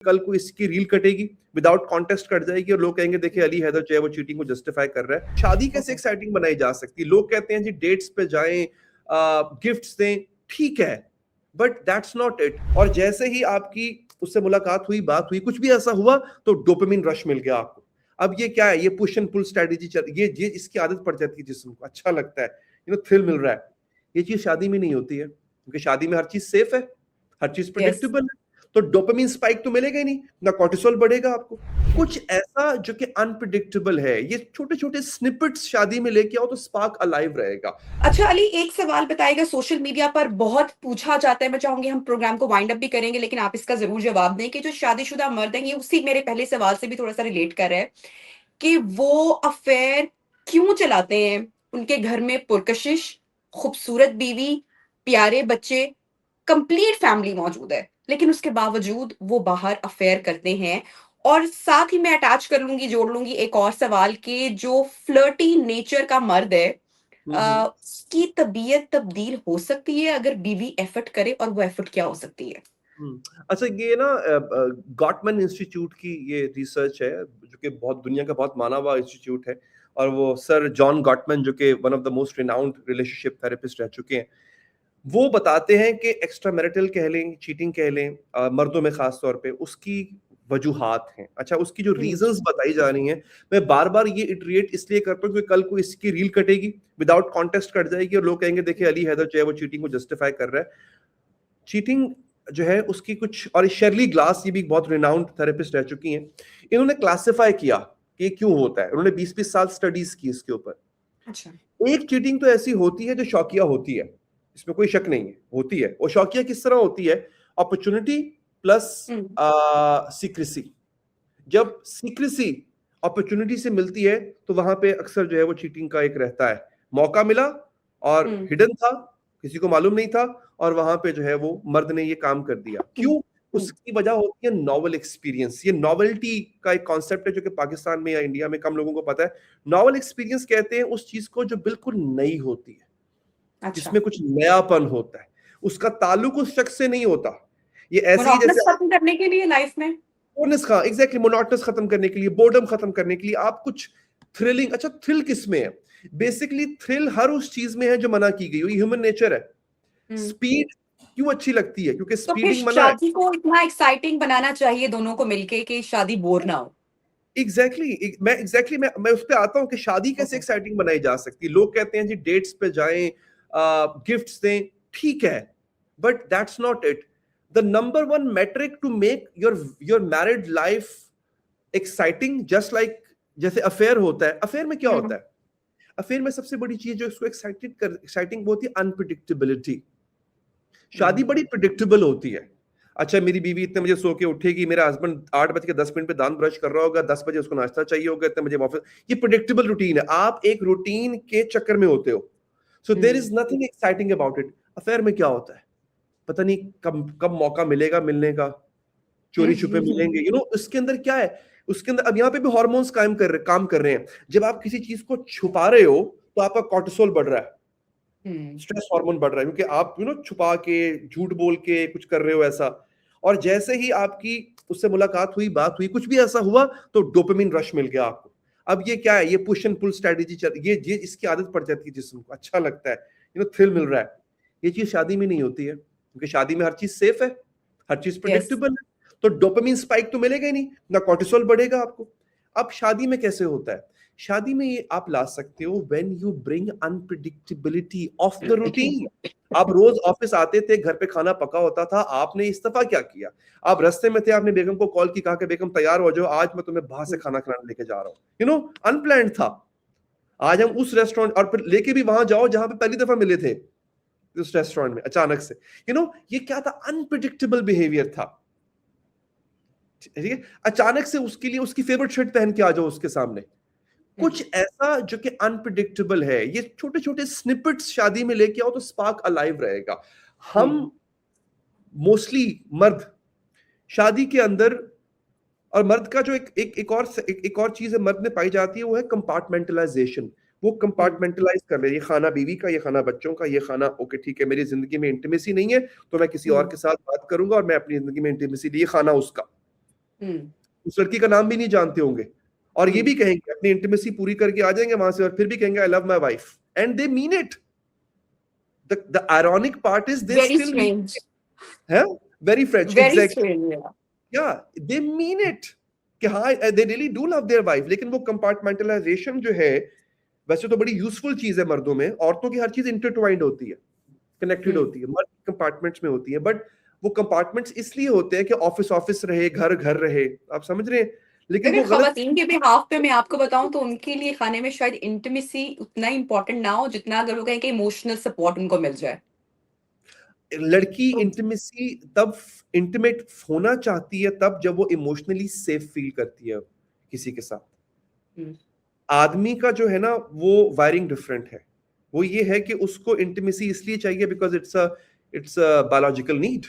कल को इसकी रील कटेगी, विदाउट कॉन्टेस्ट कट जाएगी और लोग कहेंगे देखिए अली हैदर जो है वो चीटिंग को जस्टिफाई कर रहा है। शादी कैसे एक्साइटिंग बनाई जा सकती है? लोग कहते हैं जी डेट्स पे जाएं, गिफ्ट्स दें, ठीक है, बट दैट्स नॉट इट। और जैसे ही आपकी उससे मुलाकात हुई, बात हुई, कुछ भी ऐसा हुआ तो डोपामिन रश मिल गया आपको। अब ये क्या है? ये पुश एंड पुल स्ट्रेटेजी चल, ये इसकी आदत पड़ जाती है जिस्म को, अच्छा लगता है, थ्रिल मिल रहा है। ये चीज शादी में नहीं होती है, क्योंकि शादी में हर चीज सेफ है, हर चीज प्रेडिक्टेबल है, तो डोपामिन स्पाइक तो मिलेगा ही नहीं, ना कॉर्टिसोल बढ़ेगा आपको। कुछ ऐसा जो कि अनप्रेडिक्टेबल है, ये छोटे छोटे स्निपेट्स शादी में लेके आओ तो स्पार्क अलाइव रहेगा। अच्छा अली, एक सवाल बताइएगा, सोशल मीडिया पर बहुत पूछा जाता है, मैं चाहूंगी हम प्रोग्राम को वाइंड अप भी करेंगे लेकिन आप इसका जरूर जवाब दें कि जो शादीशुदा मर्द हैं, ये उसी मेरे पहले सवाल से भी थोड़ा सा रिलेट कर रहा है कि वो अफेयर क्यों चलाते हैं। उनके घर में पुरकशिश, खूबसूरत बीवी, प्यारे बच्चे, कंप्लीट फैमिली मौजूद है, लेकिन उसके बावजूद वो बाहर अफेयर करते हैं। और साथ ही मैं अटैच कर लूंगी, जोड़ लूंगी एक और सवाल कि जो फ्लर्टी नेचर का मर्द है, उसकी तबीयत तब्दील हो सकती है अगर बीवी एफर्ट करे, और वो एफर्ट क्या हो सकती है? अच्छा, ये ना गॉटमैन इंस्टीट्यूट की ये रिसर्च है, जो कि बहुत दुनिया का बहुत माना हुआ इंस्टीट्यूट है, और वो सर जॉन गॉटमैन जो कि one of the most renowned relationship therapist रह चुके हैं, वो बताते हैं कि एक्स्ट्रा मैरिटल कह लें, चीटिंग कह लें, मर्दों में खास तौर पे उसकी वजूहात हैं। अच्छा, उसकी जो रीजंस बताई जा रही हैं, मैं बार बार ये इटरेट इसलिए करता हूँ कि कल को इसकी रील कटेगी, विदाउट कॉन्टेस्ट कट जाएगी और लोग कहेंगे देखिए अली हैदर जो है वो चीटिंग को जस्टिफाई कर रहा है। चीटिंग जो है उसकी कुछ, और शेरली ग्लास ये भी बहुत रिनाउंड थेरेपिस्ट रह चुकी हैं, इन्होंने क्लासिफाई किया कि क्यों होता है। उन्होंने 20-20 साल स्टडीज की इसके ऊपर। अच्छा। एक चीटिंग तो ऐसी होती है जो शौकिया होती है, इसमें कोई शक नहीं है, होती है। वो शौकिया किस तरह होती है? Opportunity plus secrecy. जब सीक्रेसी अपॉर्चुनिटी से मिलती है तो वहां पे अक्सर जो है वो चीटिंग का एक रहता है, मौका मिला और हिडन था, किसी को मालूम नहीं था, और वहां पे जो है वो मर्द ने ये काम कर दिया। क्यों? उसकी वजह होती है नॉवल एक्सपीरियंस। ये नॉवेल्टी का एक कॉन्सेप्ट है जो कि पाकिस्तान में या इंडिया में कम लोगों को पता है। नॉवल एक्सपीरियंस कहते हैं उस चीज को जो बिल्कुल नई होती है, अच्छा। जिसमें कुछ नयापन होता है, उसका ताल्लुक उस शख्स से नहीं होता। ये ऐसे ही मोनोटोनस जैसे खत्म करने के लिए लाइफ में, मोनोटोनस का, एग्जैक्टली, मोनोटोनस खत्म करने के लिए, बोर्डम खत्म करने के लिए, आप कुछ थ्रिलिंग। अच्छा, थ्रिल किस में है? बेसिकली थ्रिल हर उस चीज में है जो मना की गई हो, ये ह्यूमन नेचर है। स्पीड क्यों अच्छी लगती है? क्योंकि तो फिर स्पीडिंग मना है। शादी को इतना एक्साइटिंग बनाना चाहिए दोनों को मिलके कि शादी बोर ना हो। मैं उस पे आता हूँ कि शादी कैसे ओके। एक्साइटिंग बनाई जा सकती है। लोग कहते हैं जी डेट्स पे जाएं, गिफ्ट्स दें, ठीक है, but that's not it. The number one metric to make your married life exciting, just like जैसे अफेयर होता है। अफेयर में क्या होता है? अफेयर में सबसे बड़ी चीज जो इसको एक्साइटिंग होती है, अनप्रिडिक्टेबिलिटी। शादी बड़ी प्रिडिक्टेबल होती है। अच्छा, मेरी बीवी इतने बजे सो के उठेगी, मेरा हस्बैंड 8:10 पे दांत ब्रश कर रहा होगा, 10 बजे उसको नाश्ता चाहिए होगा, इतने बजे ऑफिस। ये प्रिडिक्टेबल रूटीन है, आप एक रूटीन के चक्कर में होते हो। So there is nothing exciting about it. Affair में क्या होता है? पता नहीं कब कब मौका मिलेगा मिलने का, चोरी छुपे मिलेंगे, इसके अंदर क्या है? उसके अंदर अब यहाँ पे भी हॉर्मोन्स काम कर रहे हैं। जब आप किसी चीज को छुपा रहे हो तो आपका कॉर्टिसोल बढ़ रहा है, स्ट्रेस हार्मोन बढ़ रहा है, क्योंकि आप छुपा के, झूठ बोल के कुछ कर रहे हो ऐसा। और जैसे ही आपकी उससे मुलाकात हुई, बात हुई, कुछ भी ऐसा हुआ तो डोपामिन रश मिल गया आपको। अब ये क्या है? ये पुश एंड पुल स्ट्रेटेजी चल, ये इसकी आदत पड़ जाती है जिस्म को, अच्छा लगता है, थ्रिल मिल रहा है। ये चीज शादी में नहीं होती है, क्योंकि शादी में हर चीज सेफ है, हर चीज यस। प्रेडिक्टेबल है, तो डोपामिन स्पाइक तो मिलेगा ही नहीं, ना कॉर्टिसोल बढ़ेगा आपको। अब शादी में कैसे होता है? शादी में ये आप ला सकते हो when you bring unpredictability of the routine. आप रोज ऑफिस आते थे, घर पे खाना पका होता था, आपने इस दफा क्या किया? आप रास्ते में थे, आपने बेगम को कॉल की, कहा कि बेगम तैयार हो जाओ, आज मैं तुम्हें बाहर से खाना खिलाने लेके जा रहा हूँ। अनप्लान्ड था। आज हम उस रेस्टोरेंट, और फिर लेके भी वहां जाओ जहां पे पहली दफा मिले थे, उस रेस्टोरेंट में अचानक से। ये क्या था? अनप्रिडिक्टेबल बिहेवियर था। ठीक है, अचानक से उसके लिए उसकी फेवरेट शर्ट पहन के आ जाओ उसके सामने, कुछ ऐसा जो कि अनप्रिडिक्टेबल है। ये छोटे छोटे स्निपेट्स शादी में लेके आओ तो स्पार्क अलाइव रहेगा। हम मोस्टली मर्द शादी के अंदर, और मर्द का जो एक और चीज है मर्द में पाई जाती है, वो है कंपार्टमेंटलाइजेशन। वो कंपार्टमेंटलाइज कर रहे हैं, ये खाना बीवी का, ये खाना बच्चों का, ये खाना ओके ठीक है, मेरी जिंदगी में इंटीमेसी नहीं है तो मैं किसी और के साथ बात करूंगा, और मैं अपनी जिंदगी में इंटीमेसी ली, ये खाना उसका। उस लड़की का नाम भी नहीं जानते होंगे, और ये भी कहेंगे, अपनी इंटीमेसी पूरी करके आ जाएंगे वहां से, और फिर भी कहेंगे I love my wife, and they mean it. The ironic part is they Very still mean strange. it. Huh? Very French. Very Exactly. strange, yeah. Yeah, they mean it. कि हाँ, they really do love their wife. लेकिन वो compartmentalization जो है, वैसे तो बड़ी useful चीज है मर्दों में. औरतों की हर चीज इंटरट्वाइंड होती है, कनेक्टेड होती है, मर्द कंपार्टमेंट्स में होती है. बट वो कंपार्टमेंट्स इसलिए होते हैं कि ऑफिस ऑफिस रहे, घर घर रहे. आप समझ रहे हैं? लेकिन अगर वो गलत. खवातीन के बिहाफ पे मैं आपको बताऊं तो उनके लिए खाने में शायद इंटीमेसी उतना इम्पोर्टेंट ना हो जितना अगर वो कहें कि इमोशनल सपोर्ट उनको मिल जाए. लड़की इंटीमेसी तब इंटीमेट होना चाहती है तब जब वो इमोशनली सेफ फील करती है किसी के साथ. आदमी का जो है ना, वो वायरिंग डिफरेंट है. वो ये है कि उसको इंटीमेसी इसलिए चाहिए because it's a biological need.